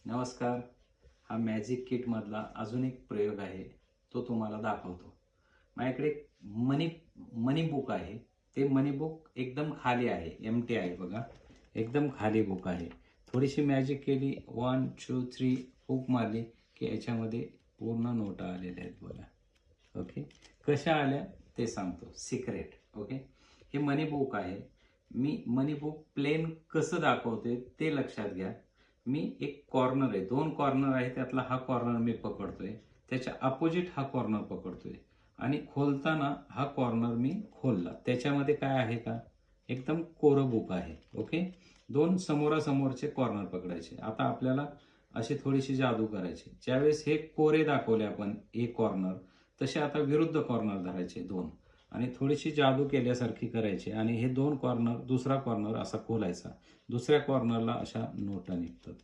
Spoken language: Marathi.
नमस्कार. हा मॅजिक किट मधला अजून एक प्रयोग आहे, तो तुम्हाला दाखवतो. माझ्याकडे एक मनी मनी बुक आहे. ते मनी बुक एकदम खाली आहे, एम्प्टी आहे बघा. एकदम खाली बुक आहे. थोडीशी मॅजिक केली, 1 2 3 हुक मारली की याच्यामध्ये पूर्ण नोटा आलेल्या आहेत बघा. ओके, कशा आल्या ते सांगतो, सिक्रेट. ओके, हे मनी बुक आहे. मी मनी बुक प्लेन कसं दाखवते ते लक्षात घ्या. मी एक कॉर्नर आहे, 2 कॉर्नर आहे, त्यातला हा कॉर्नर मी पकडतोय, त्याच्या अपोजिट हा कॉर्नर पकडतोय आणि खोलताना हा कॉर्नर मी खोलला. त्याच्यामध्ये काय आहे का, एकदम कोरं बुक आहे. ओके, 2 समोरासमोरचे कॉर्नर पकडायचे. आता आपल्याला अशी थोडीशी जादू करायची. ज्यावेळेस हे कोरे दाखवले आपण एक कॉर्नर, तसे आता विरुद्ध कॉर्नर धरायचे 2 आणि थोडीशी जादू केल्यासारखी करायची आणि हे 2 कॉर्नर, दुसरा कॉर्नर असा खोलायचा. दुसऱ्या कॉर्नरला अशा नोटा निघतात.